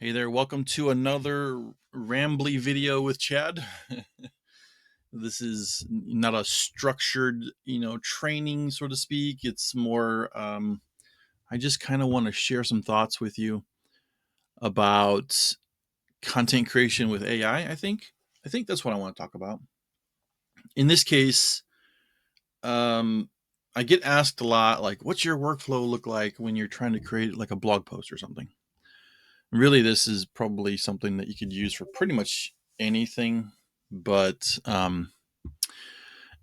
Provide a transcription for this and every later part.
Hey there, welcome to another Rambly video with Chad. This is not a structured, training, so to speak. It's more, I just kind of want to share some thoughts with you about content creation with AI, I think. I think that's what I want to talk about. In this case, um, I get asked a lot, like, what's your workflow look like when you're trying to create like a blog post or something? Really, this is probably something that you could use for pretty much anything, but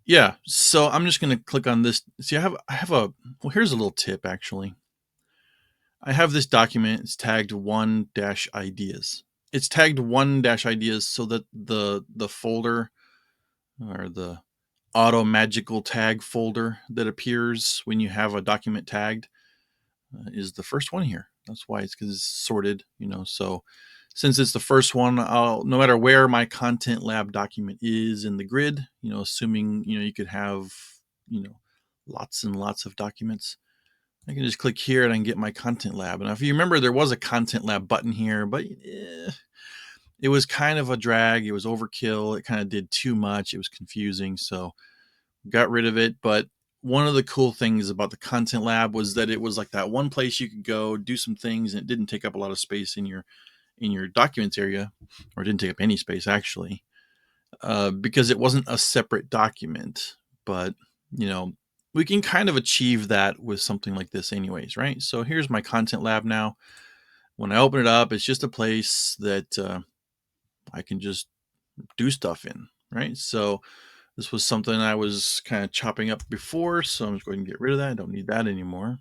yeah. So I'm just going to click on this. See, I have a well, here's a little tip actually. I have this document. It's tagged 1-ideas. It's tagged 1-ideas so that the folder, or the auto magical tag folder that appears when you have a document tagged, is the first one here. That's why, it's because it's sorted, so since it's the first one, I'll, no matter where my content lab document is in the grid, assuming, you could have, you know, lots and lots of documents, I can just click here and I can get my content lab. And if you remember, there was a content lab button here, but it was kind of a drag. It was overkill. It kind of did too much. It was confusing. So got rid of it. But one of the cool things about the content lab was that it was like that one place you could go do some things, and it didn't take up a lot of space in your documents area, or it didn't take up any space actually, because it wasn't a separate document. But we can kind of achieve that with something like this anyways, right? So here's my content lab now. When I open it up, it's just a place that I can just do stuff in, right? So this was something I was kind of chopping up before, so I'm just going to get rid of that. I don't need that anymore.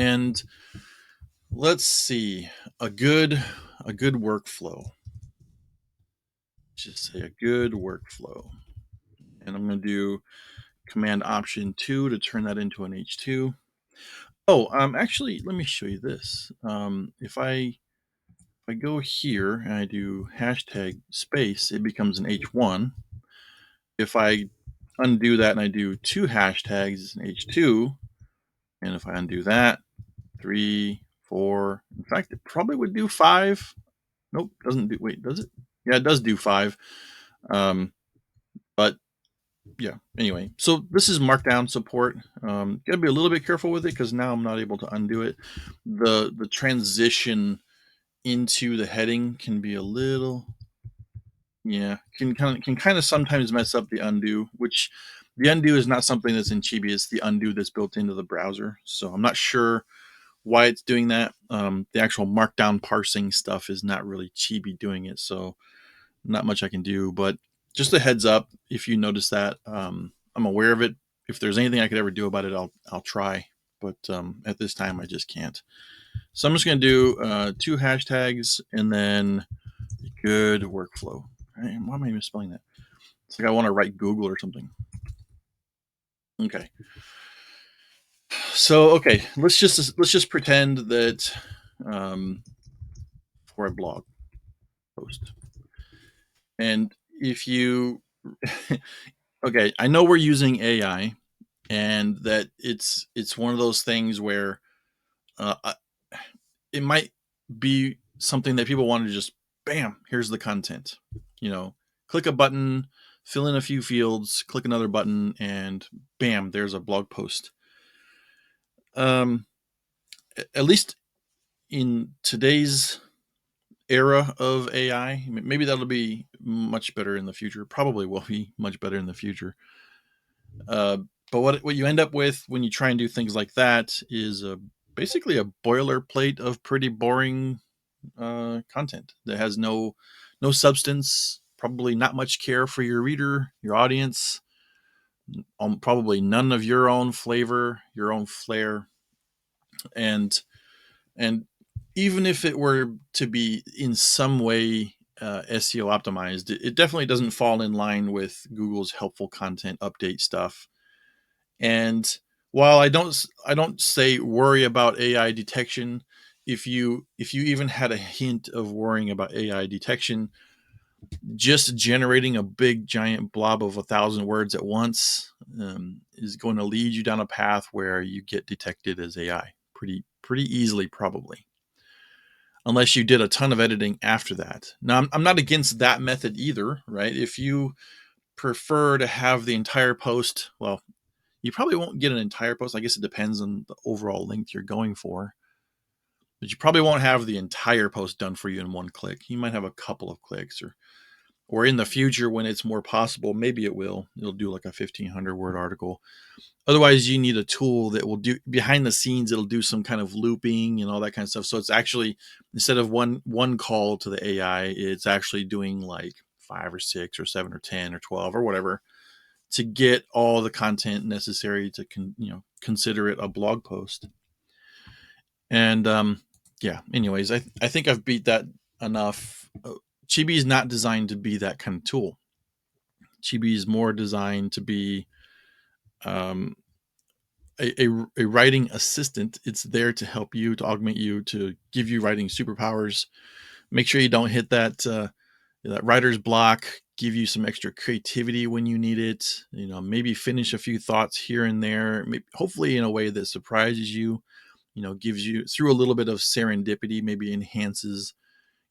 And let's see, a good workflow. Just say a good workflow. And I'm going to do Command Option 2 to turn that into an H2. Oh, actually, let me show you this. If I go here and I do hashtag space, it becomes an H1. If I undo that and I do 2 hashtags, it's an H2. And if I undo that, 3, 4. In fact, it probably would do 5. Nope, doesn't do. Wait, does it? Yeah, it does do 5. But yeah. Anyway, so this is Markdown support. Gotta be a little bit careful with it because now I'm not able to undo it. The transition into the heading can be a little, yeah, can kind of sometimes mess up the undo, which the undo is not something that's in Chibi. It's the undo that's built into the browser. So I'm not sure why it's doing that. The actual Markdown parsing stuff is not really Chibi doing it, so not much I can do. But just a heads up, if you notice that, I'm aware of it. If there's anything I could ever do about it, I'll try. But at this time, I just can't. So I'm just going to do 2 hashtags and then good workflow. Right? Why am I misspelling that? It's like I want to write Google or something. Okay. So okay, let's just pretend that for a blog post, and if you okay, I know we're using AI, and that it's one of those things where uh, it might be something that people want to just, bam, here's the content. Click a button, fill in a few fields, click another button, and bam, there's a blog post. At least in today's era of AI, maybe that'll be much better in the future. Probably will be much better in the future. Uh, but what you end up with when you try and do things like that is basically a boilerplate of pretty boring content that has no substance, probably not much care for your reader, your audience, probably none of your own flavor, your own flair, and and even if it were to be in some way SEO optimized, it definitely doesn't fall in line with Google's helpful content update stuff. And while I don't say worry about AI detection, if you even had a hint of worrying about AI detection, just generating a big giant blob of 1,000 words at once is going to lead you down a path where you get detected as AI pretty easily, probably. unless you did a ton of editing after that. Now, I'm not against that method either, right? If you prefer to have the entire post, well, you probably won't get an entire post. I guess it depends on the overall length you're going for, but you probably won't have the entire post done for you in one click. You might have a couple of clicks, or in the future when it's more possible, maybe it will. It'll do like a 1,500 word article. Otherwise, you need a tool that will do behind the scenes. It'll do some kind of looping and all that kind of stuff. So it's actually, instead of one call to the AI, it's actually doing like 5 or 6 or 7 or 10 or 12 or whatever to get all the content necessary to consider it a blog post. And yeah, anyways, I think I've beat that enough. Chibi is not designed to be that kind of tool. Chibi is more designed to be um, a writing assistant. It's there to help you, to augment you, to give you writing superpowers. Make sure you don't hit that writer's block. Give you some extra creativity when you need it. Maybe finish a few thoughts here and there. Maybe, hopefully, in a way that surprises you. Gives you, through a little bit of serendipity, maybe enhances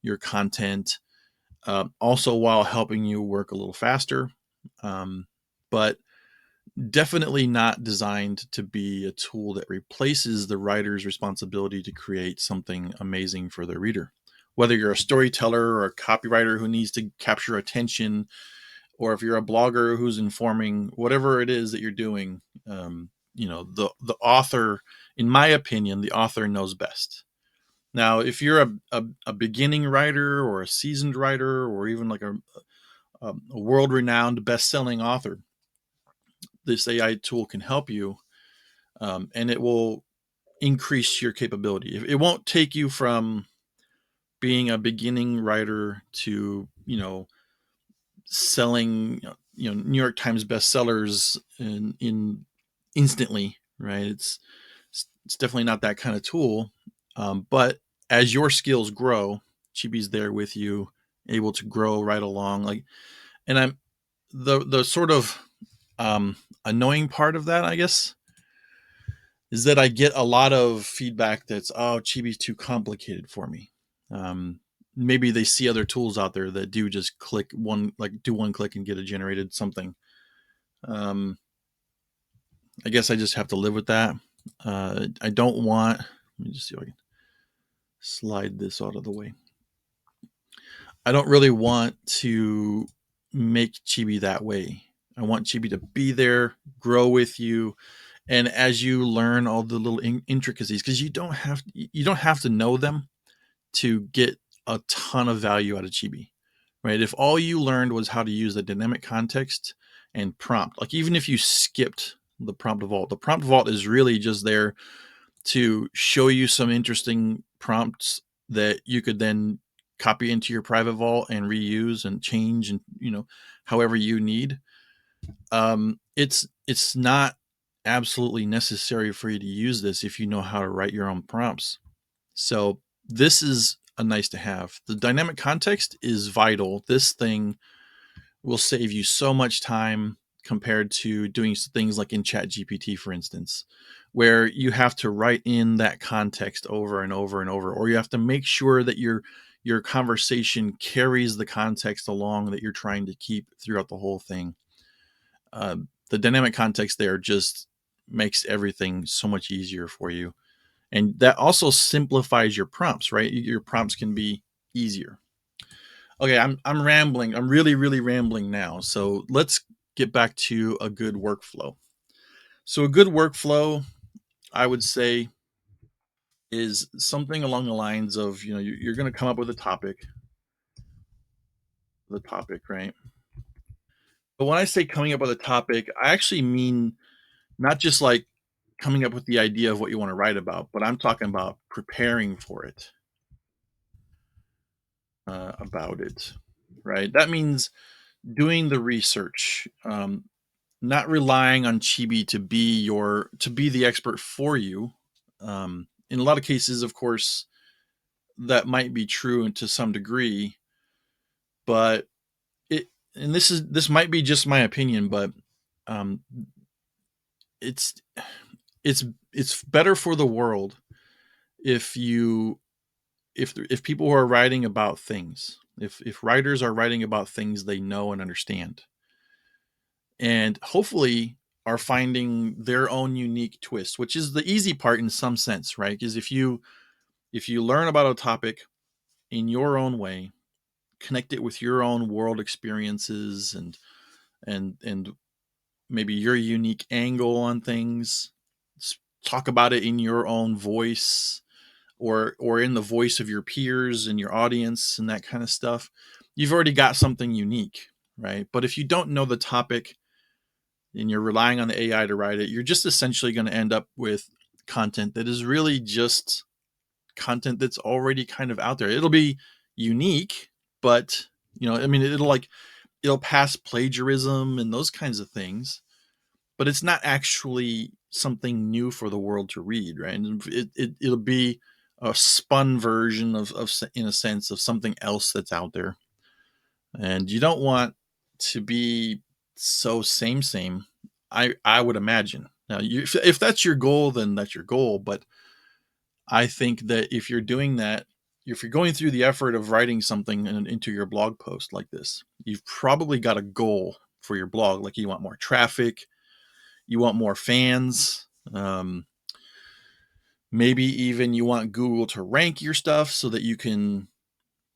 your content. Also, while helping you work a little faster. But definitely not designed to be a tool that replaces the writer's responsibility to create something amazing for the reader. Whether you're a storyteller or a copywriter who needs to capture attention, or if you're a blogger who's informing, whatever it is that you're doing, the author, in my opinion, the author knows best. Now, if you're a beginning writer or a seasoned writer or even like a world-renowned best-selling author, this AI tool can help you, and it will increase your capability. It won't take you from being a beginning writer to selling New York Times bestsellers in instantly, right? It's definitely not that kind of tool, but as your skills grow, Chibi's there with you, able to grow right along. And I'm the sort of annoying part of that, I guess, is that I get a lot of feedback that's, oh, Chibi's too complicated for me. Maybe they see other tools out there that do just do one click and get a generated something. Um, I guess I just have to live with that. I don't want, let me just see if I can slide this out of the way. I don't really want to make Chibi that way. I want Chibi to be there, grow with you, and as you learn all the little intricacies, because you don't have to know them to get a ton of value out of Chibi, right? If all you learned was how to use the dynamic context and prompt, like even if you skipped the prompt vault is really just there to show you some interesting prompts that you could then copy into your private vault and reuse and change, and however you need. It's not absolutely necessary for you to use this if you know how to write your own prompts. So this is a nice to have. The dynamic context is vital. This thing will save you so much time compared to doing things like in Chat GPT, for instance, where you have to write in that context over and over and over, or you have to make sure that your conversation carries the context along that you're trying to keep throughout the whole thing. The dynamic context there just makes everything so much easier for you. And that also simplifies your prompts, right? Your prompts can be easier. Okay, I'm rambling. I'm really, really rambling now. So let's get back to a good workflow. So a good workflow, I would say, is something along the lines of, you're going to come up with the topic, right? But when I say coming up with a topic, I actually mean not just like coming up with the idea of what you want to write about, but I'm talking about preparing for it, about it, right? That means doing the research, not relying on Chibi to be the expert for you. In a lot of cases, of course, that might be true to some degree, but this might be just my opinion, but um, it's it's better for the world if you if people who are writing about things, if writers are writing about things they know and understand, and hopefully are finding their own unique twist, which is the easy part in some sense, right? Because if you learn about a topic in your own way, connect it with your own world experiences and maybe your unique angle on things, talk about it in your own voice or in the voice of your peers and your audience and that kind of stuff, you've already got something unique, right? But if you don't know the topic and you're relying on the AI to write it, you're just essentially going to end up with content that is really just content that's already kind of out there. It'll be unique, but I mean, it'll pass plagiarism and those kinds of things, but it's not actually something new for the world to read, right? And it'll be a spun version of in a sense of something else that's out there, and you don't want to be so same. I would imagine. Now, if that's your goal, then that's your goal. But I think that if you're doing that, if you're going through the effort of writing something into your blog post like this, you've probably got a goal for your blog. Like you want more traffic, you want more fans, maybe even you want Google to rank your stuff so that you can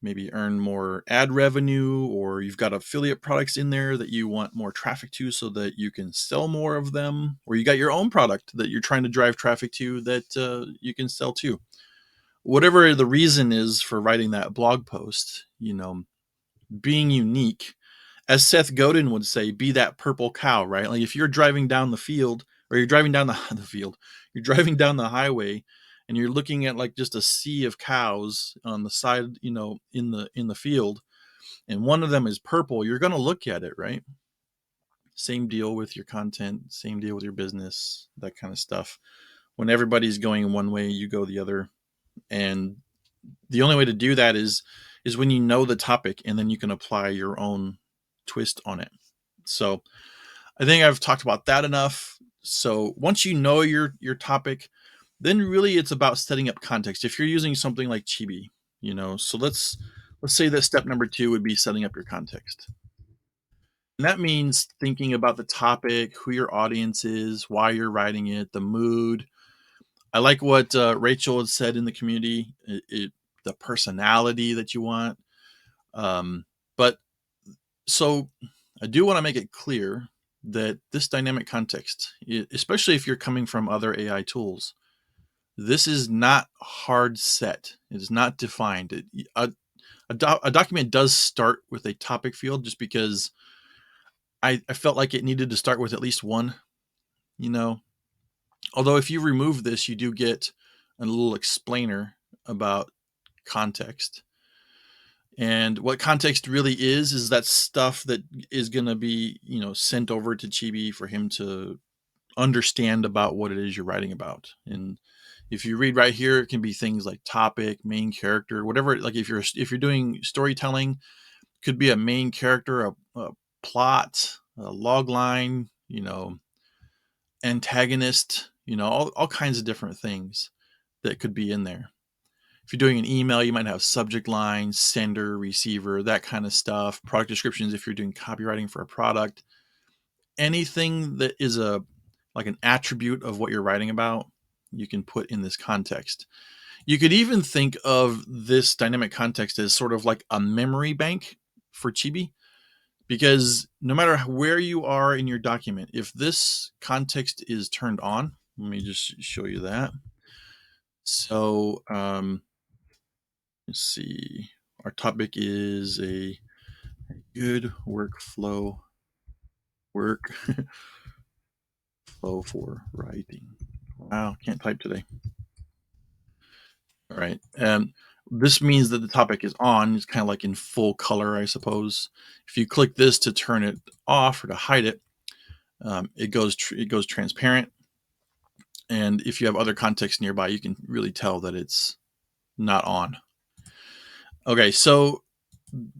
maybe earn more ad revenue, or you've got affiliate products in there that you want more traffic to so that you can sell more of them, or you got your own product that you're trying to drive traffic to that you can sell too. Whatever the reason is for writing that blog post, being unique, as Seth Godin would say, be that purple cow, right? Like if you're driving down the field, or you're driving down the field, you're driving down the highway, and you're looking at like just a sea of cows on the side, in the field, and one of them is purple, you're going to look at it, right? Same deal with your content, same deal with your business, that kind of stuff. When everybody's going one way, you go the other, and the only way to do that is when you know the topic, and then you can apply your own twist on it. So I think I've talked about that enough. So once you know your topic, then really it's about setting up context. If you're using something like Chibi, so let's say that step number 2 would be setting up your context. And that means thinking about the topic, who your audience is, why you're writing it, the mood. I like what Rachel had said in the community, the personality that you want. But so I do want to make it clear that this dynamic context, especially if you're coming from other AI tools, this is not hard set. It is not defined. A document does start with a topic field just because I felt like it needed to start with at least one, Although if you remove this, you do get a little explainer about context. And what context really is that stuff that is going to be, sent over to Chibi for him to understand about what it is you're writing about. And if you read right here, it can be things like topic, main character, whatever. Like if you're doing storytelling, could be a main character, a plot, a log line, antagonist, all kinds of different things that could be in there. If you're doing an email, you might have subject line, sender, receiver, that kind of stuff. Product descriptions, if you're doing copywriting for a product. Anything that is like an attribute of what you're writing about, you can put in this context. You could even think of this dynamic context as sort of like a memory bank for Chibi, because no matter where you are in your document, if this context is turned on, let me just show you that. So let's see. Our topic is a good workflow flow for writing. Wow, can't type today. All right. This means that the topic is on. It's kind of like in full color, I suppose. If you click this to turn it off or to hide it, it goes transparent. And if you have other context nearby, you can really tell that it's not on. Okay, so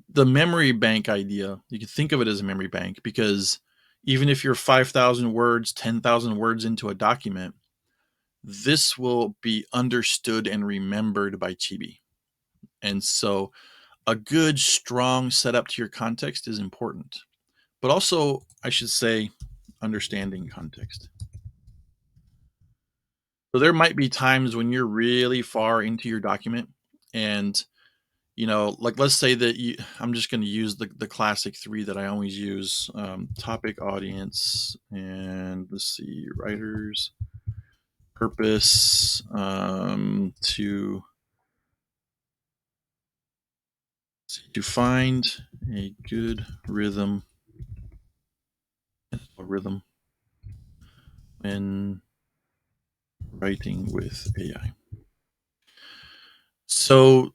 the memory bank idea, you can think of it as a memory bank, because even if you're 5,000 words, 10,000 words into a document, this will be understood and remembered by Chibi. And so a good, strong setup to your context is important. But also, I should say, understanding context. So there might be times when you're really far into your document and like let's say that I'm just going to use the classic three that I always use: topic, audience, and let's see, writers, purpose, to find a good rhythm when writing with AI. So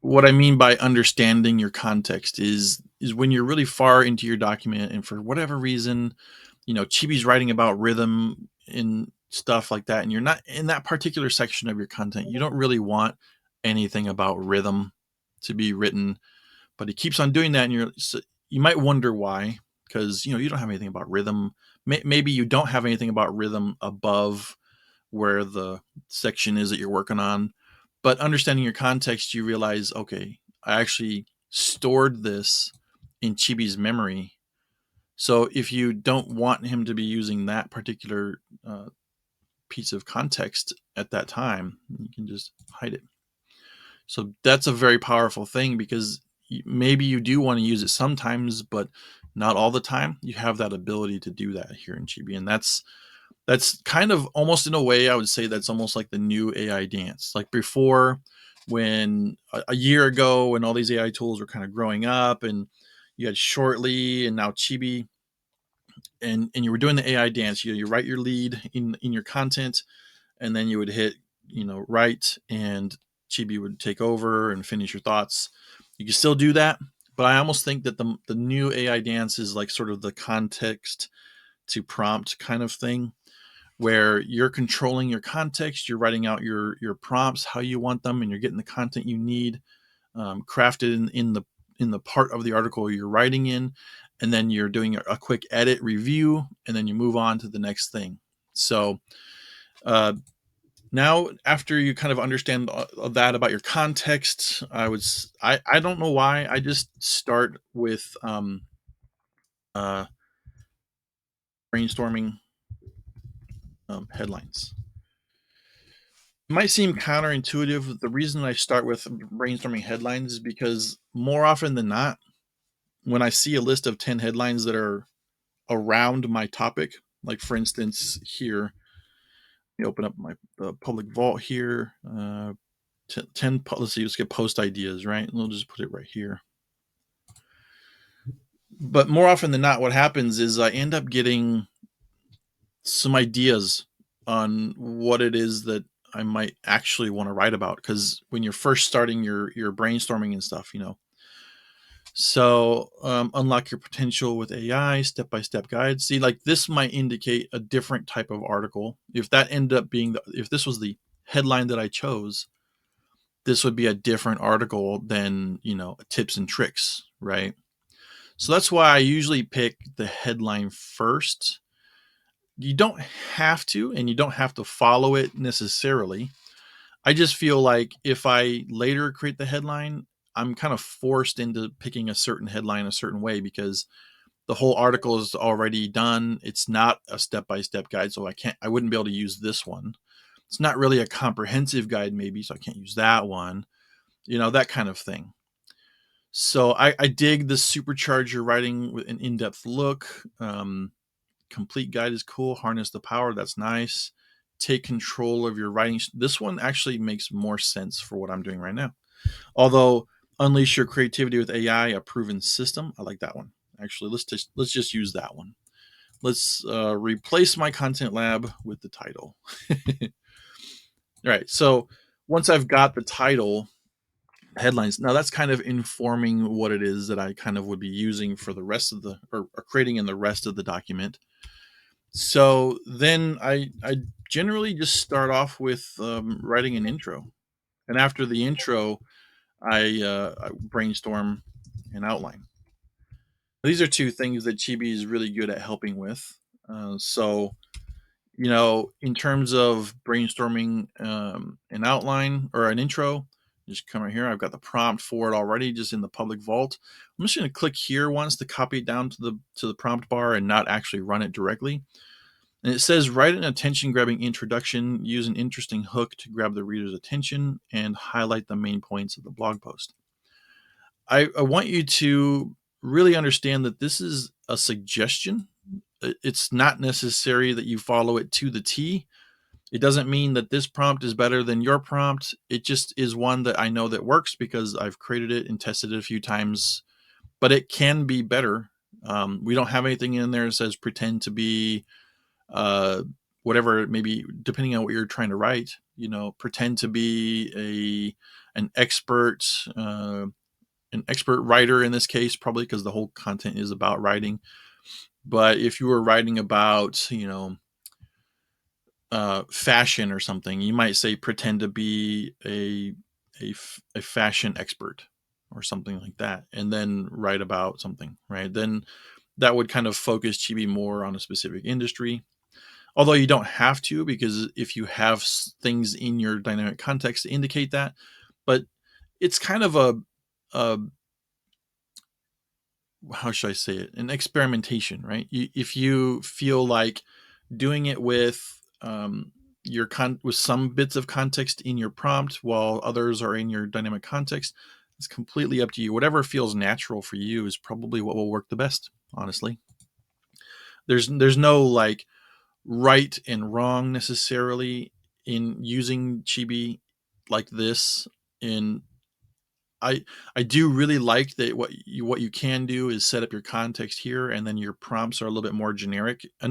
what I mean by understanding your context is when you're really far into your document and for whatever reason, Chibi's writing about rhythm and stuff like that, and you're not in that particular section of your content. You don't really want anything about rhythm to be written, but he keeps on doing that, and you might wonder why, because you don't have anything about rhythm. Maybe you don't have anything about rhythm above where the section is that you're working on. But understanding your context, you realize, okay, I actually stored this in Chibi's memory. So if you don't want him to be using that particular piece of context at that time, you can just hide it. So that's a very powerful thing, because maybe you do want to use it sometimes, but not all the time. You have that ability to do that here in Chibi, and that's kind of almost, in a way, I would say that's almost like the new AI dance. Like before, when a year ago, when all these AI tools were kind of growing up, and you had Shortly and now Chibi, and you were doing the AI dance. You write your lead in your content, and then you would hit write, and Chibi would take over and finish your thoughts. You can still do that, but I almost think that the new AI dance is like sort of the context to prompt kind of thing, where you're controlling your context, you're writing out your prompts how you want them, and you're getting the content you need crafted in the part of the article you're writing in, and then you're doing a quick edit review, and then you move on to the next thing. So uh, now, after you kind of understand that about your context, I don't know why I just start with uh, brainstorming headlines. It might seem counterintuitive. The reason I start with brainstorming headlines is because more often than not, when I see a list of 10 headlines that are around my topic, like for instance, here, let me open up my public vault here. 10, let's see, let's get post ideas, right? And we'll just put it right here. But more often than not, what happens is I end up getting some ideas on what it is that I might actually want to write about. Because when you're first starting your brainstorming and stuff, So unlock your potential with AI, step-by-step guide. See, like this might indicate a different type of article. If that ended up being if this was the headline that I chose, this would be a different article than tips and tricks, right? So that's why I usually pick the headline first. You don't have to, and you don't have to follow it necessarily. I just feel like if I later create the headline, I'm kind of forced into picking a certain headline a certain way, because the whole article is already done. It's not a step-by-step guide, so I wouldn't be able to use this one. It's not really a comprehensive guide, maybe, so I can't use that one. That kind of thing. So I dig the supercharger writing with an in-depth look. Complete guide is cool. Harness the power. That's nice. Take control of your writing. This one actually makes more sense for what I'm doing right now. Although unleash your creativity with AI, a proven system. I like that one. Actually, let's just use that one. Let's replace my content lab with the title. All right. So once I've got the title, headlines, now that's kind of informing what it is that I kind of would be using for the rest of or creating in the rest of the document. So then I generally just start off with writing an intro, and after the intro, I brainstorm an outline. These are two things that Chibi is really good at helping with. So in terms of brainstorming an outline or an intro, Just come right here. I've got the prompt for it already, just in the public vault. I'm just going to click here once to copy it down to the prompt bar and not actually run it directly. And it says, write an attention-grabbing introduction. Use an interesting hook to grab the reader's attention and highlight the main points of the blog post. I want you to really understand that this is a suggestion. It's not necessary that you follow it to the T. It doesn't mean that this prompt is better than your prompt. It just is one that I know that works because I've created it and tested it a few times, but it can be better. We don't have anything in there that says pretend to be whatever, maybe depending on what you're trying to write, pretend to be an expert writer in this case, probably because the whole content is about writing. But if you were writing about, fashion or something, you might say pretend to be a fashion expert or something like that, and then write about something, right? Then that would kind of focus Chibi more on a specific industry. Although you don't have to, because if you have things in your dynamic context to indicate that, but it's kind of a how should I say it? An experimentation, right? If you feel like doing it with with some bits of context in your prompt while others are in your dynamic context, it's completely up to you. Whatever feels natural for you is probably what will work the best, honestly. There's no like right and wrong necessarily in using Chibi like this. In I do really like that what you can do is set up your context here, and then your prompts are a little bit more generic, and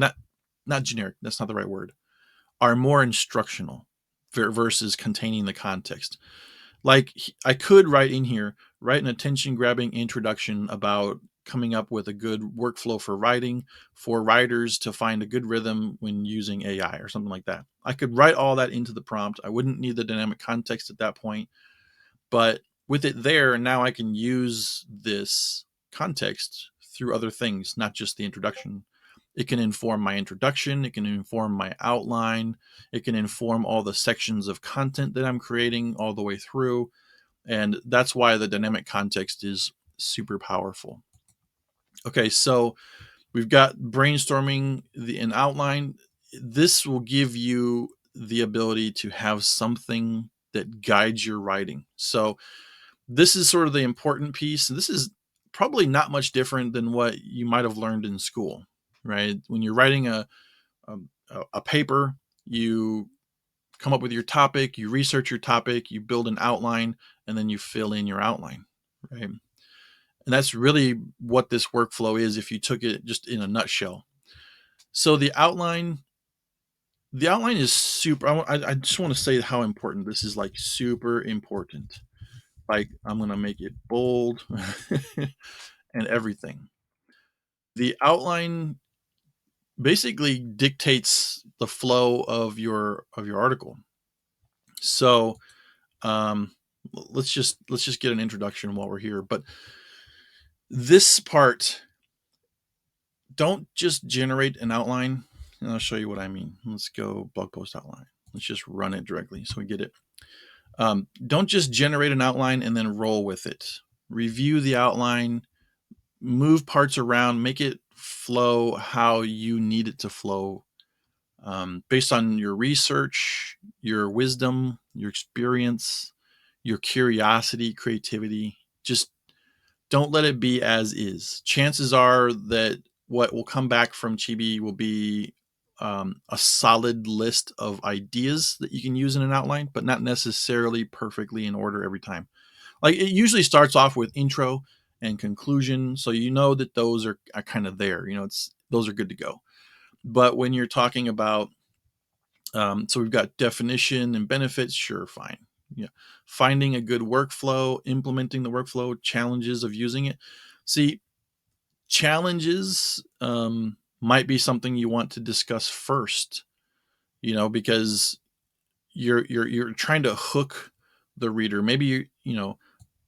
not generic. That's not the right word. Are more instructional versus containing the context. Like I could write in here, write an attention-grabbing introduction about coming up with a good workflow for writing for writers to find a good rhythm when using AI or something like that. I could write all that into the prompt. I wouldn't need the dynamic context at that point. But with it there, now I can use this context through other things, not just the introduction. It can inform my introduction. It can inform my outline. It can inform all the sections of content that I'm creating all the way through. And that's why the dynamic context is super powerful. Okay, so we've got brainstorming an outline. This will give you the ability to have something that guides your writing. So this is sort of the important piece. This is probably not much different than what you might have learned in school, right? When you're writing a paper, you come up with your topic, you research your topic, you build an outline, and then you fill in your outline, right? And that's really what this workflow is if you took it just in a nutshell. So the outline is super. I just want to say how important this is, like super important. Like I'm going to make it bold and everything. The outline basically dictates the flow of your article. So let's just get an introduction while we're here. But this part, don't just generate an outline, and I'll show you what I mean. Let's go blog post outline. Let's just run it directly so we get it. Don't just generate an outline and then roll with it. Review the outline, move parts around, make it flow how you need it to flow, based on your research, your wisdom, your experience, your curiosity, creativity. Just don't let it be as is. Chances are that what will come back from Chibi will be a solid list of ideas that you can use in an outline, but not necessarily perfectly in order every time. Like it usually starts off with intro and conclusion, so you know that those are kind of there. Those are good to go. But when you're talking about, so we've got definition and benefits, sure, fine. Yeah, finding a good workflow, implementing the workflow, challenges of using it. See, challenges might be something you want to discuss first, because you're trying to hook the reader. Maybe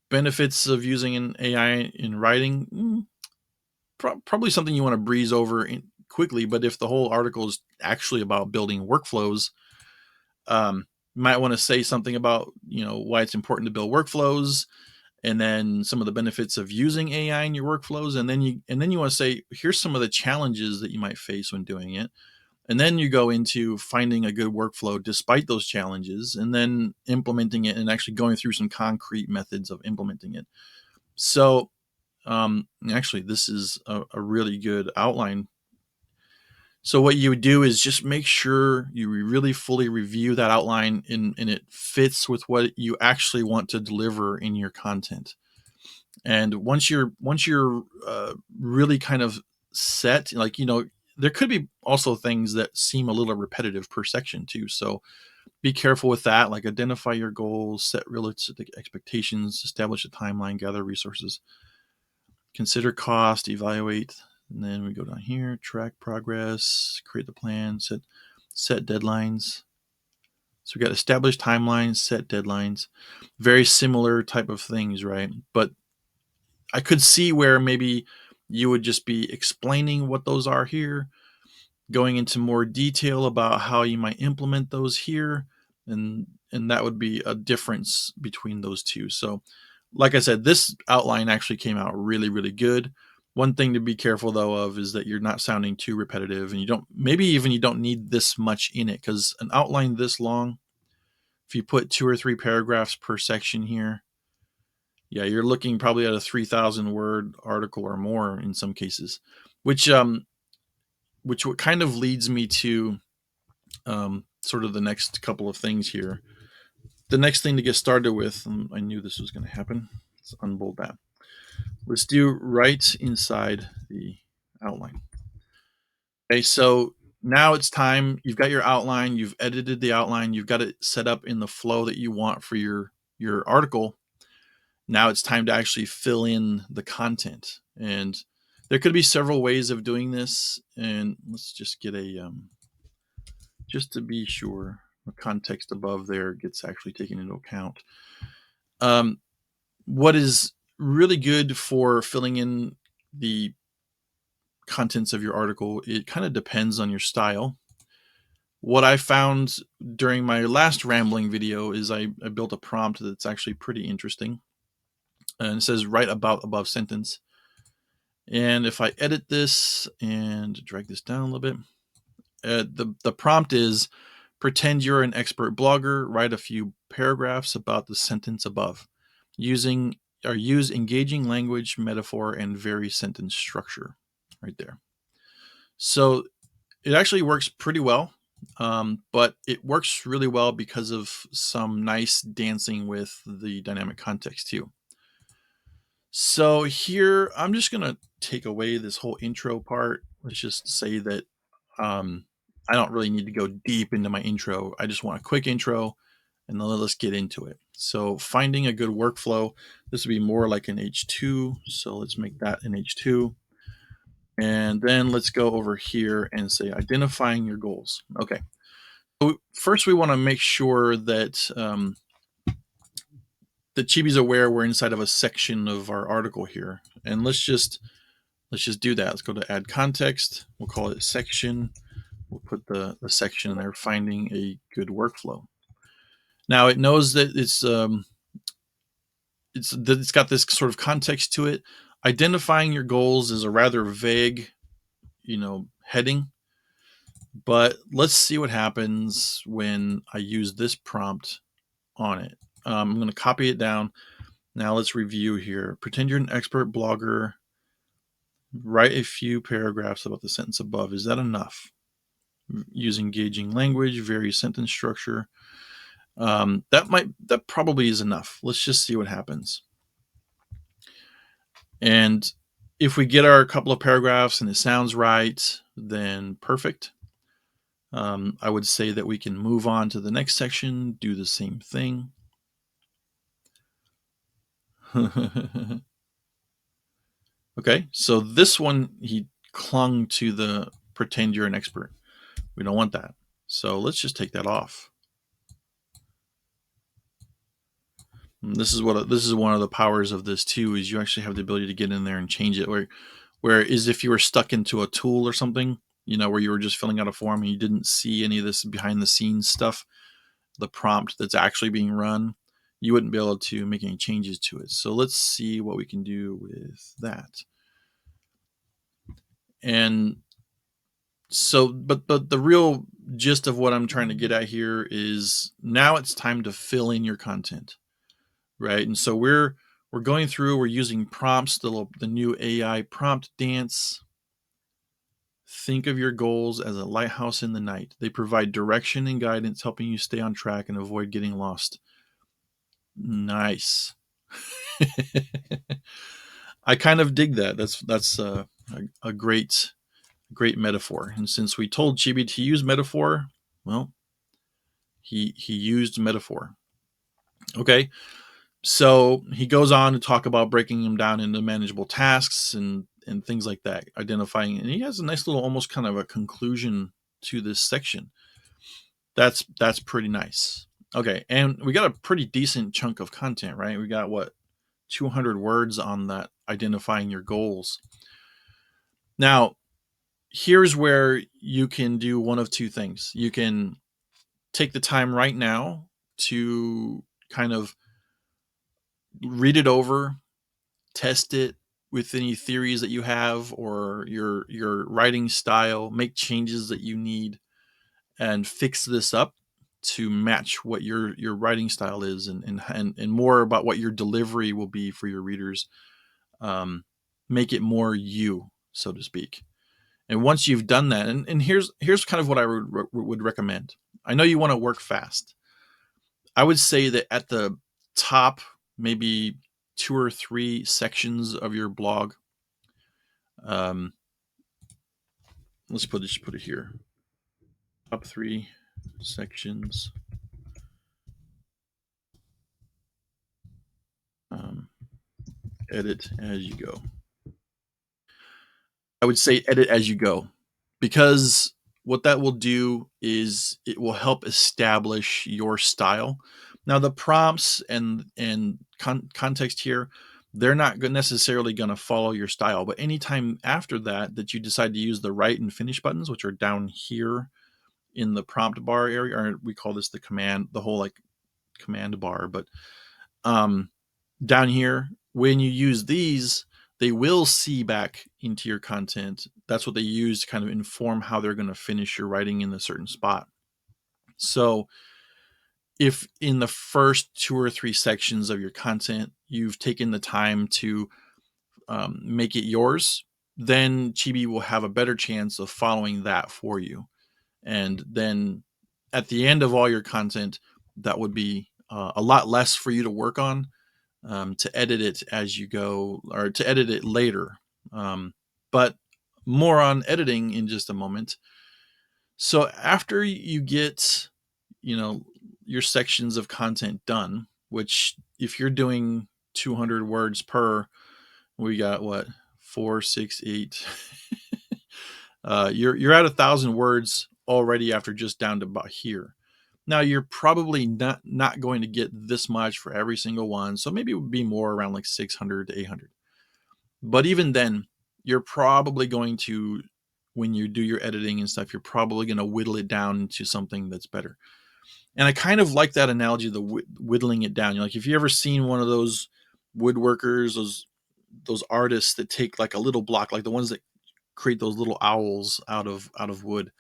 benefits of using an AI in writing, probably something you want to breeze over quickly. But if the whole article is actually about building workflows, You might want to say something about, why it's important to build workflows, and then some of the benefits of using AI in your workflows, and then you want to say, here's some of the challenges that you might face when doing it. And then you go into finding a good workflow despite those challenges, and then implementing it and actually going through some concrete methods of implementing it. So, actually, this is a really good outline. So what you would do is just make sure you really fully review that outline, and it fits with what you actually want to deliver in your content. And once you're really kind of set, like, there could be also things that seem a little repetitive per section too. So be careful with that. Like, identify your goals, set realistic expectations, establish a timeline, gather resources, consider cost, evaluate. And then we go down here, track progress, create the plan, set deadlines. So we got established timelines, set deadlines, very similar type of things, right? But I could see where maybe you would just be explaining what those are here, going into more detail about how you might implement those here, and that would be a difference between those two. So, like I said, this outline actually came out really, really good. One thing to be careful though of is that you're not sounding too repetitive, and you don't need this much in it, because an outline this long, if you put 2 or 3 paragraphs per section here, yeah, you're looking probably at a 3,000 word article or more in some cases, which what kind of leads me to sort of the next couple of things here. The next thing to get started with, I knew this was going to happen. Let's unbold that. Let's do right inside the outline. Okay, so now it's time. You've got your outline. You've edited the outline. You've got it set up in the flow that you want for your article. Now it's time to actually fill in the content, and there could be several ways of doing this. And let's just get just to be sure, the context above there gets actually taken into account. Um, what is really good for filling in the contents of your article, it kind of depends on your style. What I found during my last rambling video is I built a prompt that's actually pretty interesting, and it says write about above sentence. And if I edit this and drag this down a little bit, the prompt is, pretend you're an expert blogger, write a few paragraphs about the sentence above, use engaging language, metaphor, and vary sentence structure. Right there. So it actually works pretty well, but it works really well because of some nice dancing with the dynamic context too. So here, I'm just going to take away this whole intro part. Let's just say that I don't really need to go deep into my intro. I just want a quick intro, and then let's get into it. So finding a good workflow, this would be more like an H2. So let's make that an H2. And then let's go over here and say identifying your goals. Okay. So first, we want to make sure that that Chibi's aware we're inside of a section of our article here. And let's just do that. Let's go to add context. We'll call it section. We'll put the section in there, finding a good workflow. Now it knows that it's got this sort of context to it. Identifying your goals is a rather vague, heading. But let's see what happens when I use this prompt on it. I'm going to copy it down. Now let's review here. Pretend you're an expert blogger. Write a few paragraphs about the sentence above. Is that enough? Use engaging language, vary sentence structure. That probably is enough. Let's just see what happens. And if we get our couple of paragraphs and it sounds right, then perfect. I would say that we can move on to the next section, do the same thing. Okay, so this one, he clung to the pretend you're an expert. We don't want that. So let's just take that off. And this is one of the powers of this too, is you actually have the ability to get in there and change it. Whereas if you were stuck into a tool or something, where you were just filling out a form and you didn't see any of this behind the scenes stuff, the prompt that's actually being run, you wouldn't be able to make any changes to it. So let's see what we can do with that. And so, but the real gist of what I'm trying to get at here is now it's time to fill in your content, right? And so we're going through, we're using prompts, the new AI prompt dance. Think of your goals as a lighthouse in the night. They provide direction and guidance, helping you stay on track and avoid getting lost. Nice. I kind of dig that. That's a great metaphor. And since we told Chibi to use metaphor, well, he used metaphor. Okay, so he goes on to talk about breaking them down into manageable tasks and things like that, identifying, and he has a nice little almost kind of a conclusion to this section. That's pretty nice. Okay, and we got a pretty decent chunk of content, right? We got what, 200 words on that identifying your goals. Now, here's where you can do one of two things. You can take the time right now to kind of read it over, test it with any theories that you have or your writing style, make changes that you need and fix this up to match what your writing style is and more about what your delivery will be for your readers. Make it more you, so to speak. And once you've done that, and here's kind of what I would recommend. I know you want to work fast. I would say that at the top, maybe 2 or 3 sections of your blog. Um, let's just put it here. Top 3 sections. Um, edit as you go. I would say edit as you go, because what that will do is it will help establish your style. Now the prompts and context here, they're not necessarily going to follow your style, but anytime after that you decide to use the write and finish buttons, which are down here in the prompt bar area, or we call this the whole like command bar, but um, down here, when you use these, they will see back into your content. That's what they use to kind of inform how they're going to finish your writing in a certain spot. So if in the first 2 or 3 sections of your content, you've taken the time to make it yours, then Chibi will have a better chance of following that for you. And then at the end of all your content, that would be a lot less for you to work on, to edit it as you go or to edit it later. But more on editing in just a moment. So after you get, you know, your sections of content done, which if you're doing 200 words per, we got what, 4, 6, 8. You're at 1,000 words already after just down to about here. Now you're probably not going to get this much for every single one, so maybe it would be more around like 600 to 800. But even then, you're probably going to, when you do your editing and stuff, you're probably going to whittle it down to something that's better. And I kind of like that analogy, the whittling it down. Like if you ever seen one of those woodworkers, those artists that take like a little block, like the ones that create those little owls out of wood.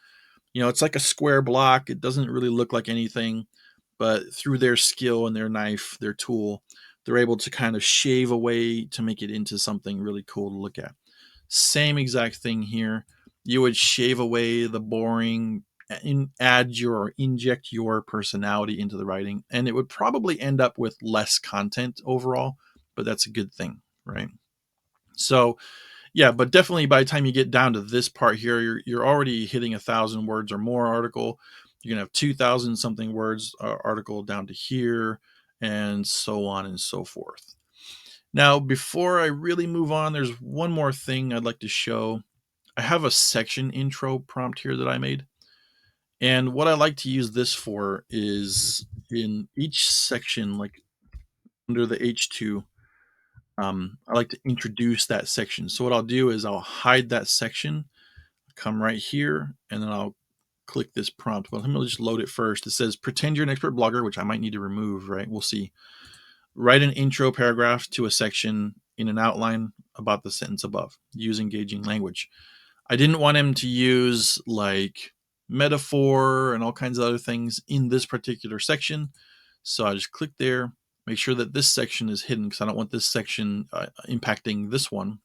It's like a square block. It doesn't really look like anything, but through their skill and their knife, their tool, they're able to kind of shave away to make it into something really cool to look at. Same exact thing here. You would shave away the boring, inject your personality into the writing, and it would probably end up with less content overall, but that's a good thing, right? So yeah, but definitely by the time you get down to this part here, you're already hitting 1,000 words or more article. You're gonna have 2,000 something words article down to here, and so on and so forth. Now, before I really move on, there's one more thing I'd like to show. I have a section intro prompt here that I made, and what I like to use this for is in each section, like under the H2. I like to introduce that section. So what I'll do is I'll hide that section, come right here, and then I'll click this prompt. Well, let me just load it first. It says, pretend you're an expert blogger, which I might need to remove, right? We'll see. Write an intro paragraph to a section in an outline about the sentence above. Use engaging language. I didn't want him to use like metaphor and all kinds of other things in this particular section. So I just click there, make sure that this section is hidden because I don't want this section impacting this one.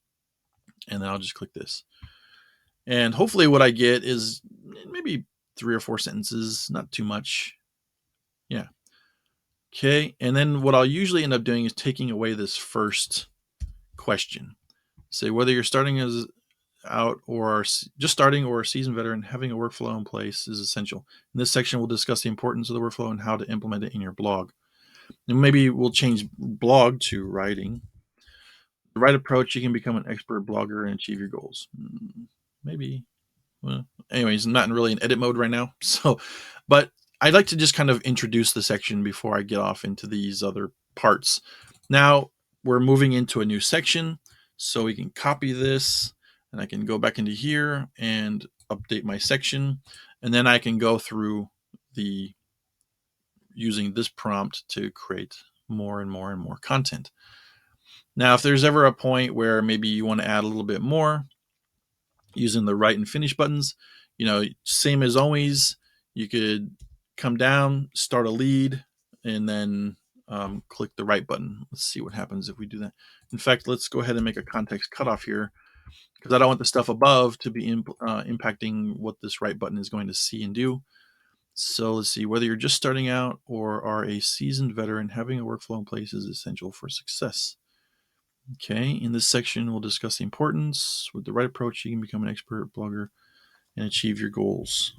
And then I'll just click this. And hopefully what I get is maybe 3 or 4 sentences, not too much. Yeah. Okay. And then what I'll usually end up doing is taking away this first question. Say whether you're starting as out or just starting or a seasoned veteran, having a workflow in place is essential. In this section, we'll discuss the importance of the workflow and how to implement it in your blog. And maybe we'll change blog to writing. The right approach, you can become an expert blogger and achieve your goals. Maybe. Well, anyways, I'm not in really in edit mode right now. So, but I'd like to just kind of introduce the section before I get off into these other parts. Now we're moving into a new section. So we can copy this and I can go back into here and update my section. And then I can go through the using this prompt to create more and more and more content. Now, if there's ever a point where maybe you want to add a little bit more using the write and finish buttons, same as always, you could come down, start a lead, and then click the write button. Let's see what happens if we do that. In fact, let's go ahead and make a context cutoff here because I don't want the stuff above to be impacting what this write button is going to see and do. So let's see, whether you're just starting out or are a seasoned veteran, having a workflow in place is essential for success. Okay, in this section, we'll discuss the importance. With the right approach, you can become an expert blogger and achieve your goals.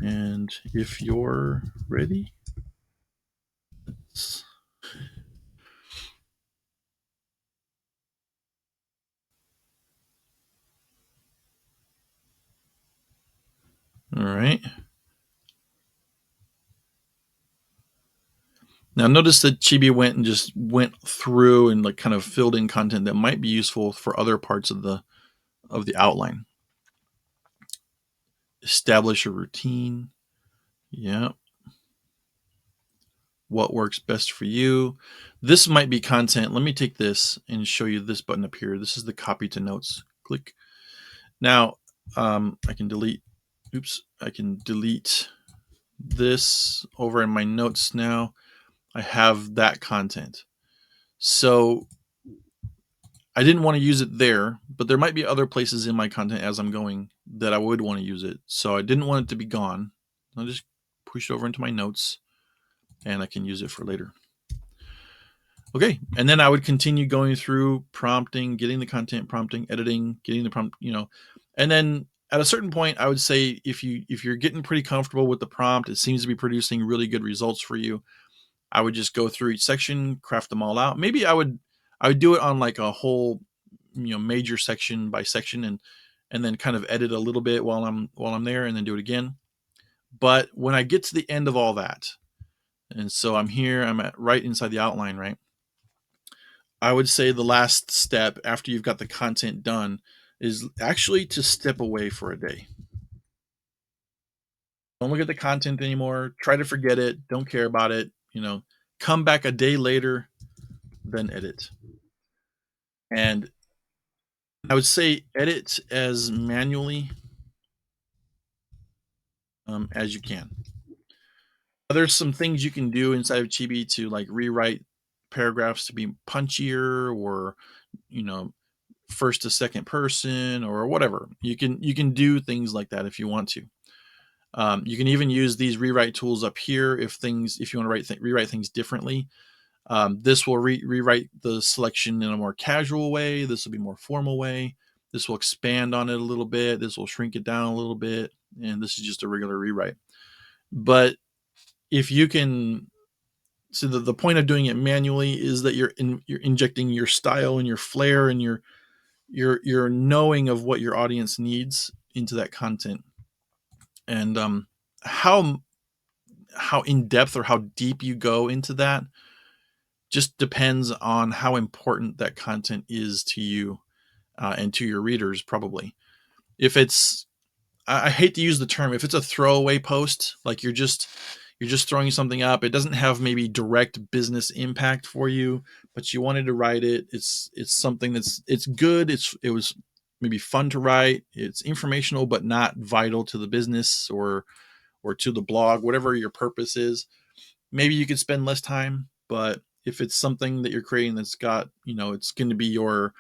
And if you're ready, all right. Now notice that Chibi went through and like kind of filled in content that might be useful for other parts of the outline. Establish a routine. Yeah. What works best for you. This might be content. Let me take this and show you this button up here. This is the copy to notes. Click. Now I can delete. I can delete this over in my notes now. I have that content. So I didn't want to use it there, but there might be other places in my content as I'm going that I would want to use it. So I didn't want it to be gone. I'll just push it over into my notes and I can use it for later. Okay, and then I would continue going through prompting, getting the content, prompting, editing, getting the prompt, and then at a certain point, I would say if you're getting pretty comfortable with the prompt, it seems to be producing really good results for you. I would just go through each section, craft them all out. Maybe I would do it on like a whole, major section by section, and then kind of edit a little bit while I'm there, and then do it again. But when I get to the end of all that, and so I'm here, I'm at right inside the outline, right? I would say the last step after you've got the content done is actually to step away for a day. Don't look at the content anymore. Try to forget it. Don't care about it. Come back a day later, then edit. And I would say edit as manually as you can. There's some things you can do inside of Chibi to like rewrite paragraphs to be punchier or, first to second person or whatever. You can do things like that if you want to. You can even use these rewrite tools up here if you want to rewrite things differently. This will rewrite the selection in a more casual way. This will be more formal way. This will expand on it a little bit. This will shrink it down a little bit. And this is just a regular rewrite. But if you can, so the point of doing it manually is that you're injecting your style and your flair and your knowing of what your audience needs into that content. And how in depth or how deep you go into that just depends on how important that content is to you and to your readers, probably. If it's I hate to use the term, if it's a throwaway post, like you're just throwing something up, it doesn't have maybe direct business impact for you, but you wanted to write it. It's something it's good. It was maybe fun to write. It's informational, but not vital to the business or to the blog, whatever your purpose is. Maybe you could spend less time, but if it's something that you're creating that's got, it's going to be your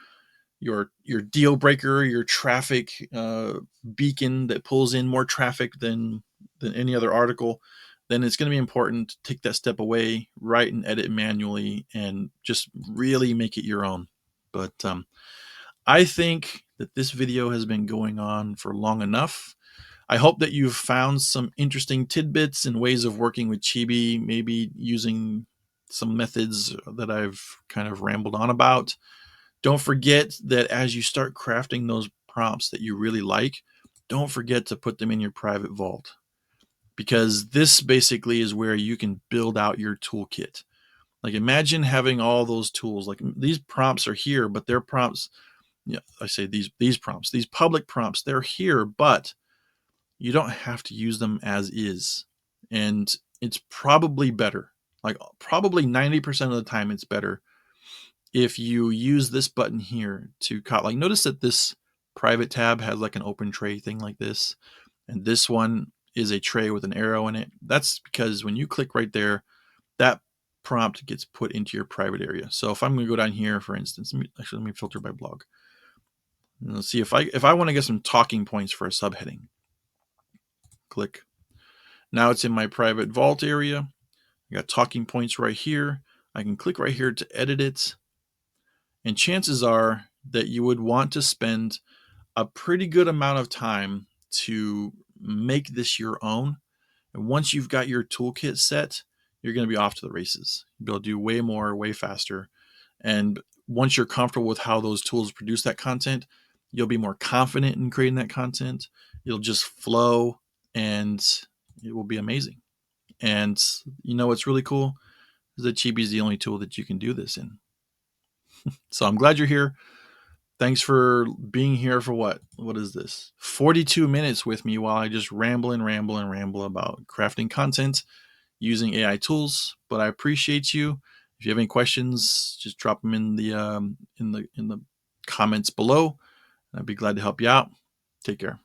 deal breaker, your traffic beacon that pulls in more traffic than any other article, then it's going to be important to take that step away, write and edit manually, and just really make it your own. But I think that this video has been going on for long enough. I hope that you've found some interesting tidbits and ways of working with Chibi, maybe using some methods that I've kind of rambled on about. Don't forget that as you start crafting those prompts that you really like, don't forget to put them in your private vault, because this basically is where you can build out your toolkit. Like imagine having all those tools. Like these prompts are here, but they're prompts. Yeah, I say these prompts, these public prompts, they're here, but you don't have to use them as is. And it's probably better. Like probably 90% of the time it's better if you use this button here to cut. Like notice that this private tab has like an open tray thing like this, and this one is a tray with an arrow in it. That's because when you click right there, that prompt gets put into your private area. So if I'm going to go down here, for instance, let me filter by blog. And let's see if I want to get some talking points for a subheading. Click. Now it's in my private vault area. I got talking points right here. I can click right here to edit it. And chances are that you would want to spend a pretty good amount of time to make this your own. And once you've got your toolkit set, you're going to be off to the races. You'll be able to do way more, way faster. And once you're comfortable with how those tools produce that content, you'll be more confident in creating that content. It'll just flow and it will be amazing. And what's really cool is that Chibi is the only tool that you can do this in. So I'm glad you're here. Thanks for being here for what is this? 42 minutes with me while I just ramble about crafting content using AI tools. But I appreciate you. If you have any questions, just drop them in the comments below. I'd be glad to help you out. Take care.